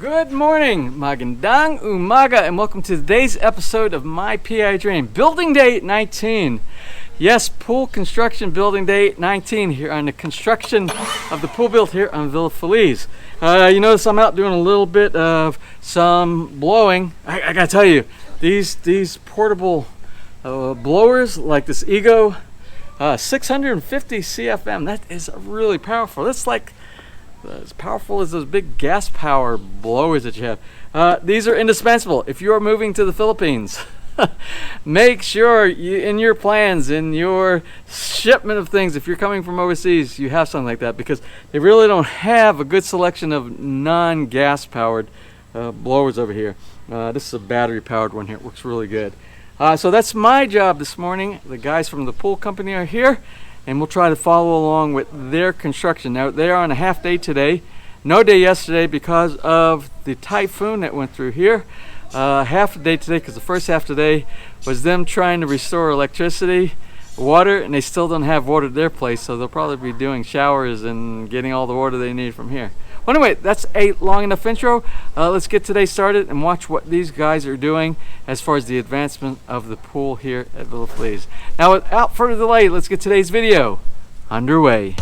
Good morning, magandang umaga, and welcome to today's episode of My PI Dream. Building day 19. Yes, pool construction building day 19 here on the construction of the pool build here on Villa Feliz. You notice I'm out doing a little bit of some blowing. I gotta tell you, these portable blowers like this Ego 650 CFM, that is really powerful. It's like as powerful as those big gas power blowers that you have. These are indispensable if you are moving to the Philippines. Make sure in your plans, in your shipment of things, if you're coming from overseas, you have something like that, because they really don't have a good selection of non-gas powered blowers over here. This is a battery powered one here. It works really good. So that's my job this morning. The guys from the pool company are here, and we'll try to follow along with their construction. Now, they're on a half day today. No day yesterday because of the typhoon that went through here. Half a day today because the first half today was them trying to restore electricity, water, and they still don't have water at their place, so they'll probably be doing showers and getting all the water they need from here. Well, anyway, that's a long enough intro. Let's get today started and watch what these guys are doing as far as the advancement of the pool here at Villa Feliz. Now, without further delay, let's get today's video underway.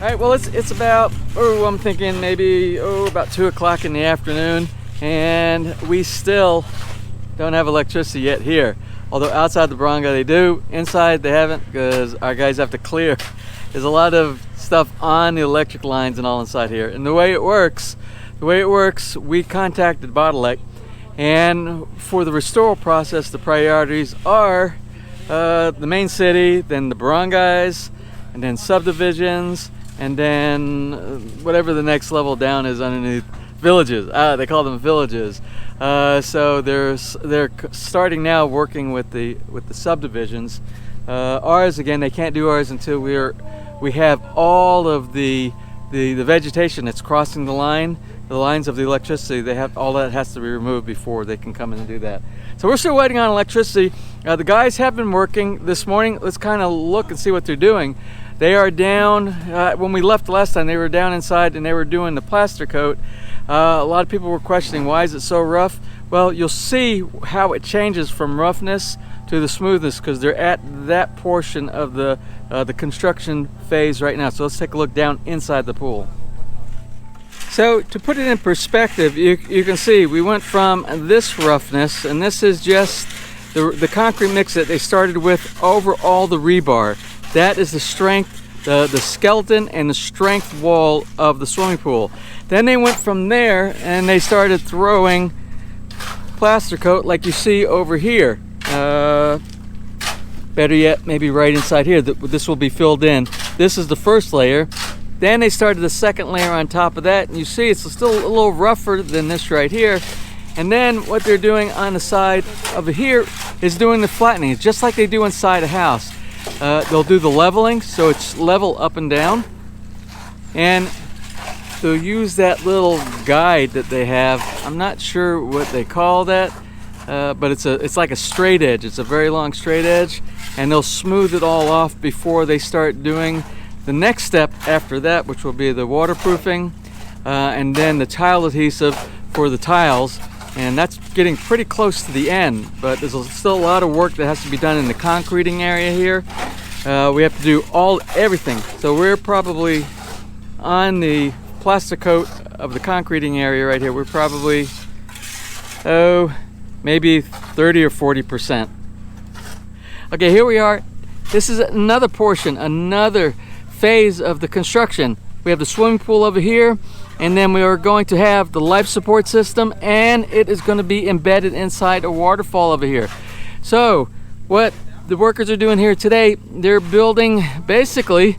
All right, well, it's about, I'm thinking maybe, about 2 o'clock in the afternoon, and we still don't have electricity yet here. Although outside the barangay they do, inside they haven't, because our guys have to clear. There's a lot of stuff on the electric lines and all inside here. And the way it works, we contacted Bottleneck, and for the restoral process, the priorities are the main city, then the barangays, and then subdivisions, and then whatever the next level down is underneath, villages. They call them villages. So they're starting now working with the subdivisions. Ours, again, they can't do ours until we have all of the vegetation that's crossing the lines of the electricity. They have all that has to be removed before they can come in and do that. So we're still waiting on electricity. The guys have been working this morning. Let's kind of look and see what they're doing. They are down, when we left last time, they were down inside and they were doing the plaster coat. A lot of people were questioning, why is it so rough? Well, you'll see how it changes from roughness to the smoothness, because they're at that portion of the construction phase right now. So let's take a look down inside the pool. So to put it in perspective, you can see we went from this roughness, and this is just the concrete mix that they started with over all the rebar. That is the strength, the skeleton and the strength wall of the swimming pool. Then they went from there and they started throwing plaster coat like you see over here. Better yet, maybe right inside here. This will be filled in. This is the first layer. Then they started the second layer on top of that, and you see it's still a little rougher than this right here. And then what they're doing on the side over here is doing the flattening. It's just like they do inside a house. They'll do the leveling, so it's level up and down, and they'll use that little guide that they have. I'm not sure what they call that. but it's like a straight edge. It's a very long straight edge, and they'll smooth it all off before they start doing the next step after that, which will be the waterproofing, and then the tile adhesive for the tiles. And that's getting pretty close to the end, but there's still a lot of work that has to be done in the concreting area here. We have to do everything. So we're probably on the plaster coat of the concreting area right here. We're probably, maybe 30 or 40%. Okay, here we are. This is another portion, another phase of the construction. We have the swimming pool over here, and then we are going to have the life support system, and it is going to be embedded inside a waterfall over here. So what the workers are doing here today, they're building basically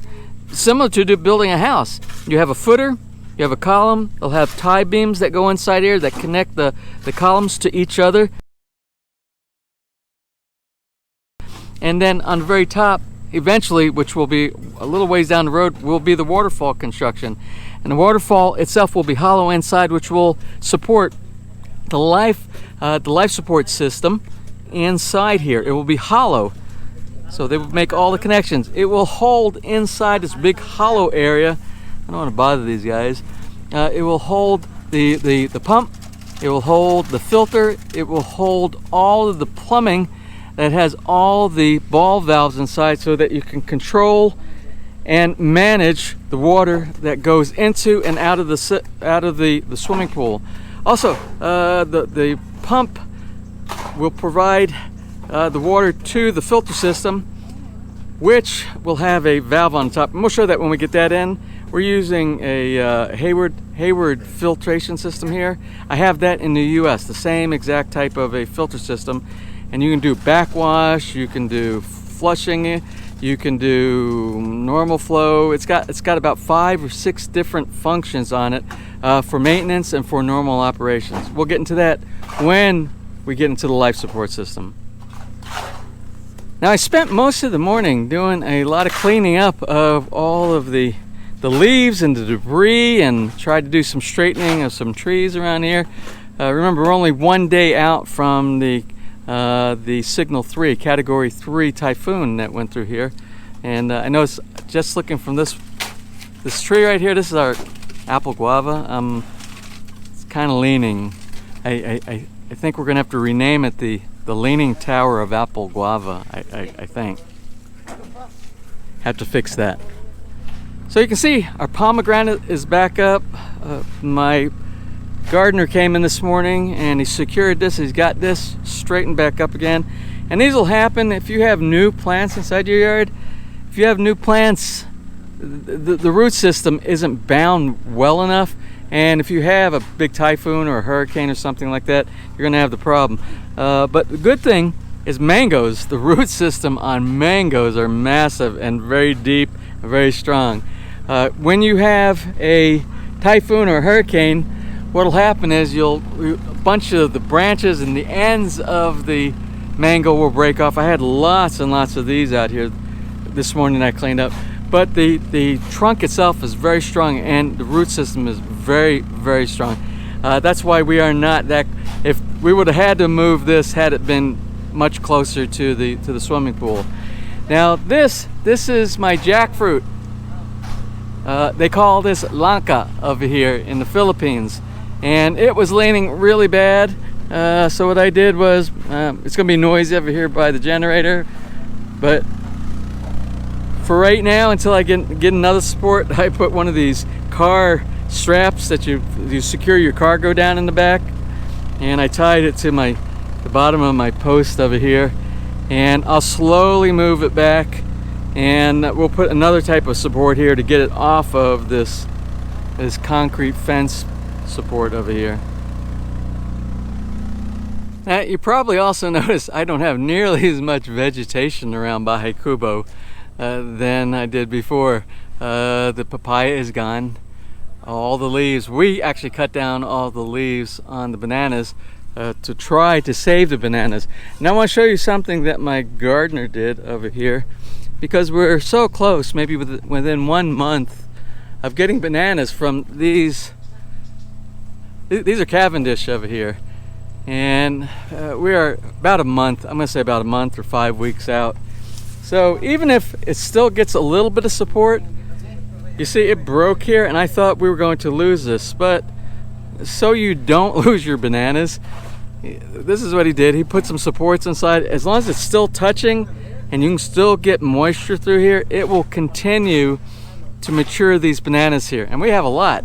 similar to building a house. You have a footer, you have a column, they'll have tie beams that go inside here that connect the columns to each other. And then on the very top, eventually, which will be a little ways down the road, will be the waterfall construction. And the waterfall itself will be hollow inside, which will support the life support system inside here. It will be hollow, so they will make all the connections. It will hold inside this big hollow area. I don't want to bother these guys. It will hold the pump. It will hold the filter. It will hold all of the plumbing that has all the ball valves inside, so that you can control and manage the water that goes into and out of the swimming pool. Also, the pump will provide the water to the filter system, which will have a valve on top. And we'll show that when we get that in. We're using a Hayward filtration system here. I have that in the US, the same exact type of a filter system. And you can do backwash, you can do flushing, you can do normal flow. It's got about 5 or 6 different functions on it for maintenance and for normal operations. We'll get into that when we get into the life support system. Now, I spent most of the morning doing a lot of cleaning up of all of the leaves and the debris, and tried to do some straightening of some trees around here. Remember, we're only one day out from the Signal 3, Category 3 typhoon that went through here. And I noticed, just looking from this tree right here, this is our apple guava. It's kind of leaning. I think we're going to have to rename it the Leaning Tower of Apple Guava, I think. Have to fix that. So you can see our pomegranate is back up. My gardener came in this morning and he secured this. He's got this straightened back up again. And these will happen if you have new plants inside your yard. If you have new plants, the root system isn't bound well enough. And if you have a big typhoon or a hurricane or something like that, you're gonna have the problem. But the good thing is mangoes. The root system on mangoes are massive and very deep and very strong. When you have a typhoon or a hurricane, what'll happen is a bunch of the branches and the ends of the mango will break off. I had lots and lots of these out here this morning I cleaned up. But the trunk itself is very strong, and the root system is very, very strong. That's why we are not that. If we would have had to move this had it been much closer to the swimming pool. Now this is my jackfruit. They call this langka over here in the Philippines, and it was leaning really bad. So what I did was, it's gonna be noisy over here by the generator, but for right now, until I get another support, I put one of these car straps that you secure your cargo down in the back, and I tied it to the bottom of my post over here, and I'll slowly move it back, and we'll put another type of support here to get it off of this concrete fence support over here. Now, you probably also notice I don't have nearly as much vegetation around Bahay Kubo than I did before. The papaya is gone. All the leaves, we actually cut down all the leaves on the bananas to try to save the bananas. Now I want to show you something that my gardener did over here, because we're so close, maybe within 1 month of getting bananas from these are Cavendish over here. and we are about a month, I'm gonna say about a month or 5 weeks out. So even if it still gets a little bit of support, you see it broke here and I thought we were going to lose this, but so you don't lose your bananas, this is what he did. He put some supports inside. As long as it's still touching and you can still get moisture through here, it will continue to mature these bananas here. And we have a lot.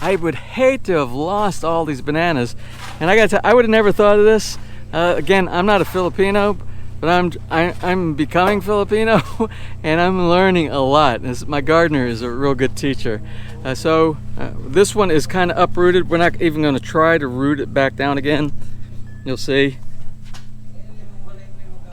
I would hate to have lost all these bananas. And I gotta tell you, I would have never thought of this. Again, I'm not a Filipino, but I'm becoming Filipino and I'm learning a lot. My gardener is a real good teacher. So this one is kind of uprooted. We're not even going to try to root it back down again. You'll see.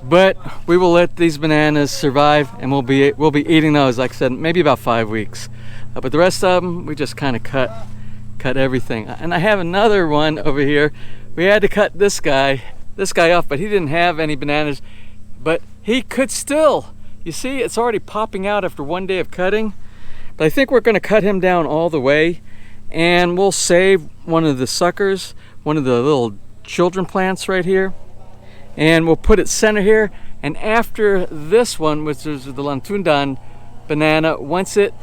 But we will let these bananas survive, and we'll be eating those, like I said, maybe about 5 weeks. But the rest of them, we just kind of cut everything. And I have another one over here. We had to cut this guy off, but he didn't have any bananas. But he could still. You see, it's already popping out after 1 day of cutting. But I think we're going to cut him down all the way, and we'll save one of the suckers, one of the little children plants right here, and we'll put it center here. And after this one, which is the lantundan banana, once it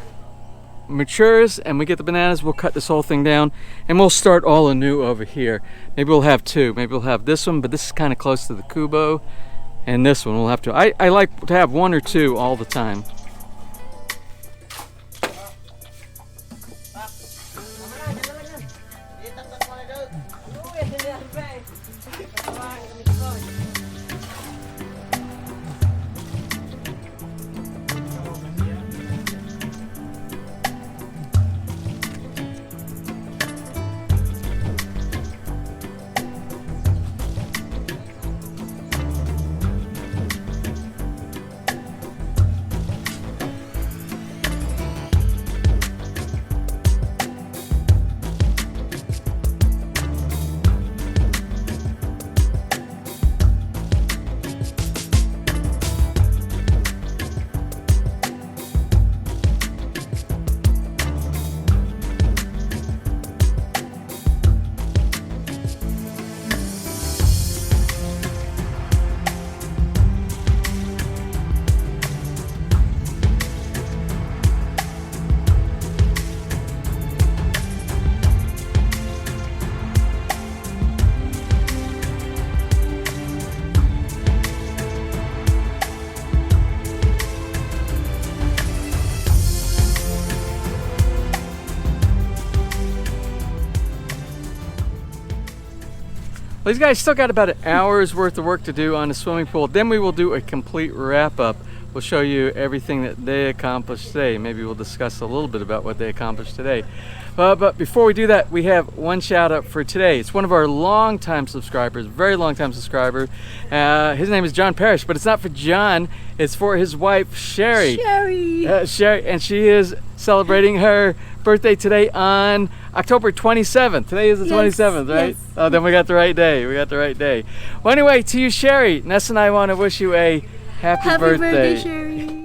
matures and we get the bananas, we'll cut this whole thing down and we'll start all anew over here. Maybe we'll have two. Maybe we'll have this one, but this is kind of close to the kubo, and this one we'll have to. I like to have one or two all the time. Well, these guys still got about an hour's worth of work to do on the swimming pool. Then we will do a complete wrap up. We'll show you everything that they accomplished today. Maybe we'll discuss a little bit about what they accomplished today. But before we do that, we have one shout out for today. It's one of our longtime subscribers, very long time subscriber. His name is John Parrish, but it's not for John. It's for his wife, Sherry. Sherry, and she is celebrating her birthday today on October 27th. Today is the 27th, right? Yes. Oh, then we got the right day. We got the right day. Well, anyway, to you, Sherry, Ness and I want to wish you a happy birthday, Sherry.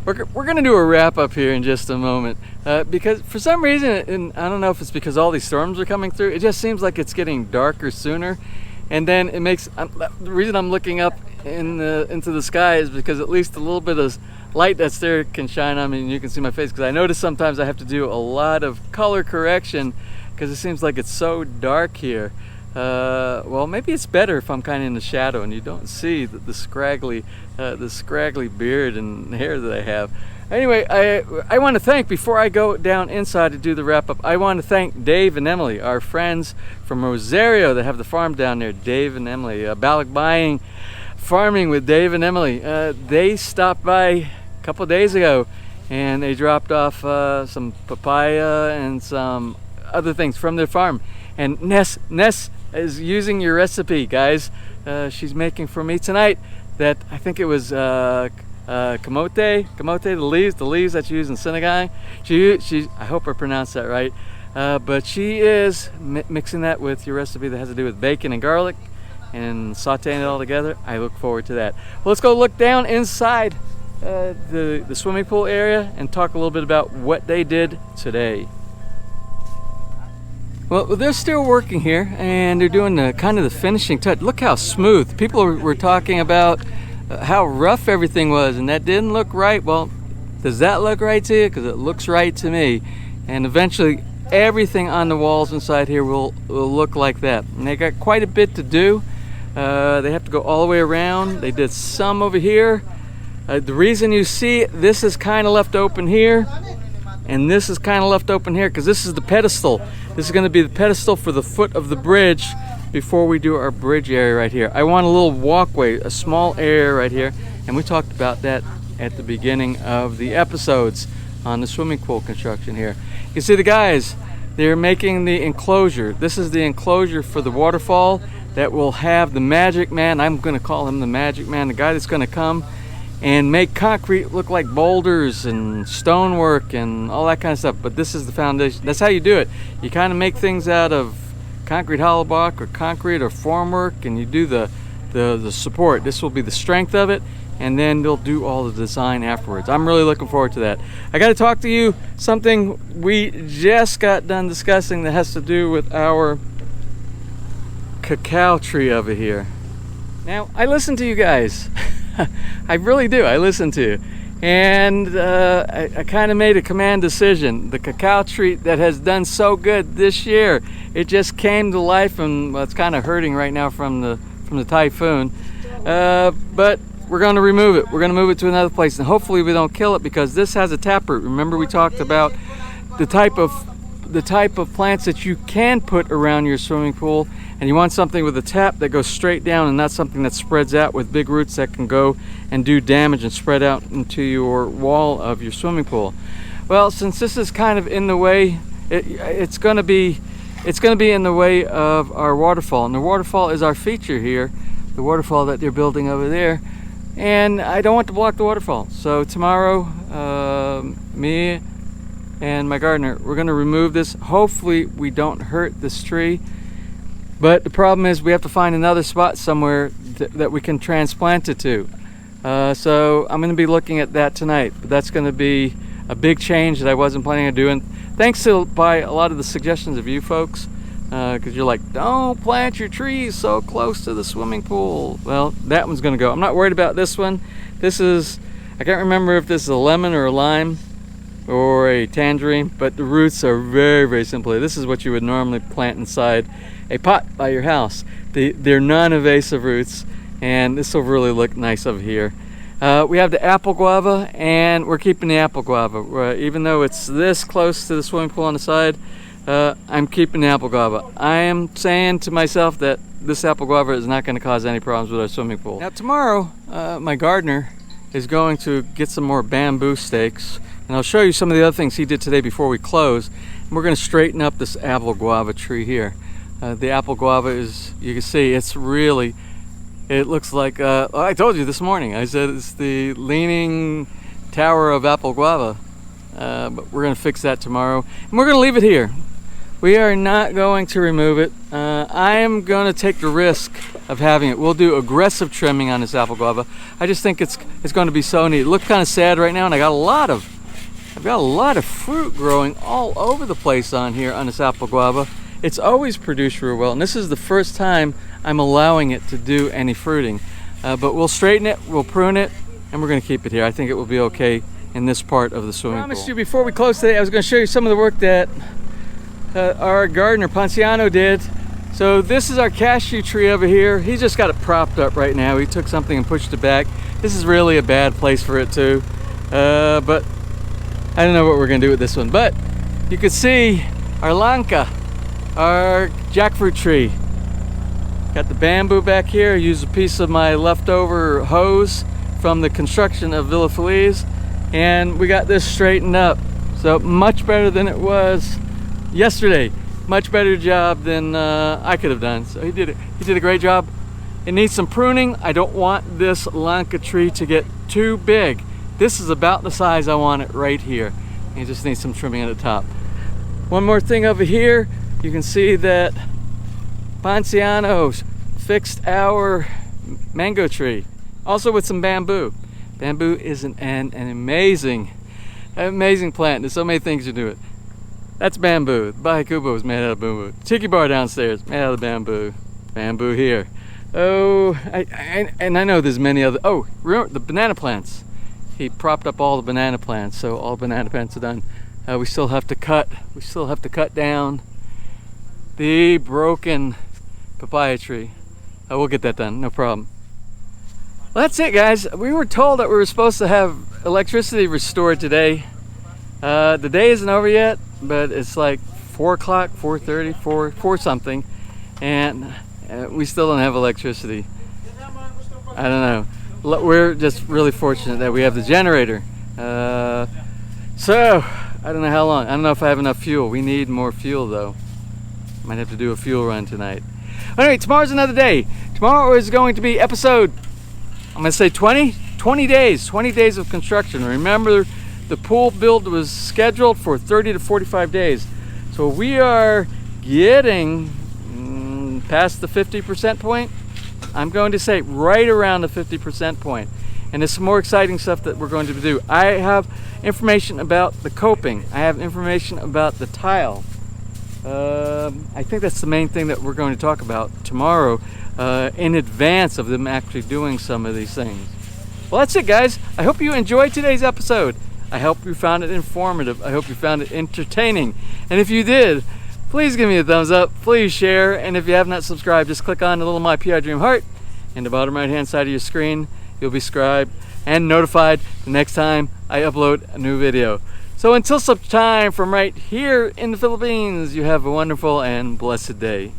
we're gonna do a wrap up here in just a moment, because for some reason, and I don't know if it's because all these storms are coming through, it just seems like it's getting darker sooner, and then it makes the reason I'm looking up into the sky is because at least a little bit of light that's there can shine on me and you can see my face, because I notice sometimes I have to do a lot of color correction because it seems like it's so dark here. Well, maybe it's better if I'm kind of in the shadow and you don't see the scraggly beard and hair that I have. Anyway, I want to thank, before I go down inside to do the wrap up, I want to thank Dave and Emily, our friends from Rosario that have the farm down there. Dave and Emily, Balik Buying Farming with Dave and Emily. They stopped by a couple days ago and they dropped off some papaya and some other things from their farm. And Ness is using your recipe, guys. She's making for me tonight that I think it was kamote, the leaves that you use in Senegal. I hope I pronounced that right. But she is mixing that with your recipe that has to do with bacon and garlic and sauteing it all together. I look forward to that. Well, let's go look down inside the swimming pool area and talk a little bit about what they did today. Well, they're still working here and they're doing the kind of the finishing touch. Look how smooth. People were talking about how rough everything was and that didn't look right. Well, does that look right to you? Because it looks right to me. And eventually everything on the walls inside here will look like that. And they got quite a bit to do. They have to go all the way around. They did some over here. The reason you see this is kind of left open here and this is kind of left open here because this is the pedestal. This is going to be the pedestal for the foot of the bridge before we do our bridge area right here. I want a little walkway, a small area right here, and we talked about that at the beginning of the episodes on the swimming pool construction here. You see the guys, they're making the enclosure. This is the enclosure for the waterfall that will have the magic man. I'm going to call him the magic man, the guy that's going to come and make concrete look like boulders and stonework and all that kind of stuff. But this is the foundation. That's how you do it. You kind of make things out of concrete hollow block or concrete or formwork, and you do the support. This will be the strength of it, and then they'll do all the design afterwards. I'm really looking forward to that. I got to talk to you something we just got done discussing that has to do with our cacao tree over here. Now, I listen to you guys. I really do. I listen to you. And I kind of made a command decision. The cacao tree that has done so good this year, it just came to life, and well, it's kind of hurting right now from the typhoon. But we're going to remove it. We're going to move it to another place, and hopefully we don't kill it because this has a taproot. Remember we talked about the type of plants that you can put around your swimming pool, and you want something with a tap that goes straight down and not something that spreads out with big roots that can go and do damage and spread out into your wall of your swimming pool. Well, since this is kind of in the way, it's going to be in the way of our waterfall, and the waterfall is our feature here, the waterfall that they're building over there, and I don't want to block the waterfall. So tomorrow, me and my gardener, we're going to remove this. Hopefully we don't hurt this tree, but the problem is we have to find another spot somewhere that we can transplant it to. So I'm going to be looking at that tonight, but that's going to be a big change that I wasn't planning on doing. Thanks to by a lot of the suggestions of you folks, because you're like, don't plant your trees so close to the swimming pool. Well, that one's going to go. I'm not worried about this one. This is, I can't remember if this is a lemon or a lime or a tangerine, but the roots are very, very simple. This is what you would normally plant inside a pot by your house. They're non-invasive roots, and this will really look nice over here. We have the apple guava, and we're keeping the apple guava. Even though it's this close to the swimming pool on the side, I'm keeping the apple guava. I am saying to myself that this apple guava is not going to cause any problems with our swimming pool. Now tomorrow, my gardener is going to get some more bamboo stakes, and I'll show you some of the other things he did today before we close. And we're going to straighten up this apple guava tree here. The apple guava is, you can see, it's really, it looks like, I told you this morning, I said it's the leaning tower of apple guava. But we're going to fix that tomorrow. And we're going to leave it here. we are not going to remove it. I am going to take the risk of having it. We'll do aggressive trimming on this apple guava. I just think it's going to be so neat. It looks kind of sad right now, and I've got a lot of fruit growing all over the place on here on this apple guava. It's always produced real well, and this is the first time I'm allowing it to do any fruiting. But we'll straighten it, we'll prune it, and we're going to keep it here. I think it will be okay in this part of the swimming pool. I promised you before we close today, I was going to show you some of the work that our gardener Ponciano did. So this is our cashew tree over here. He just got it propped up right now. He took something and pushed it back. This is really a bad place for it too. But I don't know what we're going to do with this one. But you can see our lanka, our jackfruit tree. Got the bamboo back here. Used a piece of my leftover hose from the construction of Villa Feliz, and we got this straightened up. So much better than it was yesterday. Much better job than I could have done. So he did a great job. It needs some pruning. I don't want this lanka tree to get too big. This is about the size I want it right here. It just needs some trimming at the top. One more thing over here. You can see that Ponciano's fixed our mango tree, also with some bamboo. Bamboo is an amazing plant. There's so many things to do it. That's bamboo. The Bahakubo is made out of bamboo. Tiki bar downstairs, made out of bamboo. Bamboo here. Oh, and I know there's many other. Oh, remember the banana plants. He propped up all the banana plants, so all banana plants are done. We still have to cut. We still have to cut down the broken papaya tree. We'll get that done, no problem. Well, that's it, guys. We were told that we were supposed to have electricity restored today. The day isn't over yet, but it's like 4 o'clock, 4:30, 4 something, and we still don't have electricity. I don't know. We're just really fortunate that we have the generator. So I don't know how long. I don't know if I have enough fuel. We need more fuel though. Might have to do a fuel run tonight. Anyway, tomorrow's another day. Tomorrow is going to be episode, I'm going to say 20 days of construction. Remember, the pool build was scheduled for 30 to 45 days. So we are getting past the 50% point. I'm going to say right around the 50% point. And there's some more exciting stuff that we're going to do. I have information about the coping. I have information about the tile. I think that's the main thing that we're going to talk about tomorrow in advance of them actually doing some of these things. Well, that's it, guys. I hope you enjoyed today's episode. I hope you found it informative. I hope you found it entertaining. And if you did, please give me a thumbs up. Please share. And if you have not subscribed, just click on the little My PI Dream heart in the bottom right hand side of your screen. You'll be subscribed and notified the next time I upload a new video. So until such time, from right here in the Philippines, you have a wonderful and blessed day.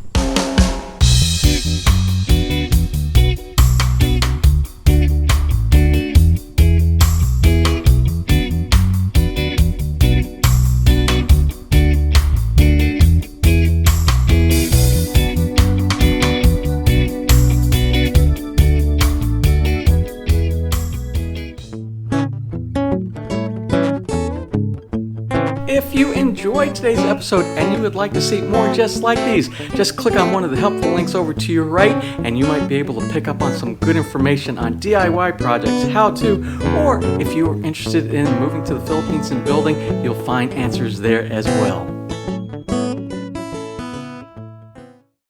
If you enjoyed today's episode and you would like to see more just like these, just click on one of the helpful links over to your right and you might be able to pick up on some good information on DIY projects, how to, or if you're interested in moving to the Philippines and building, you'll find answers there as well.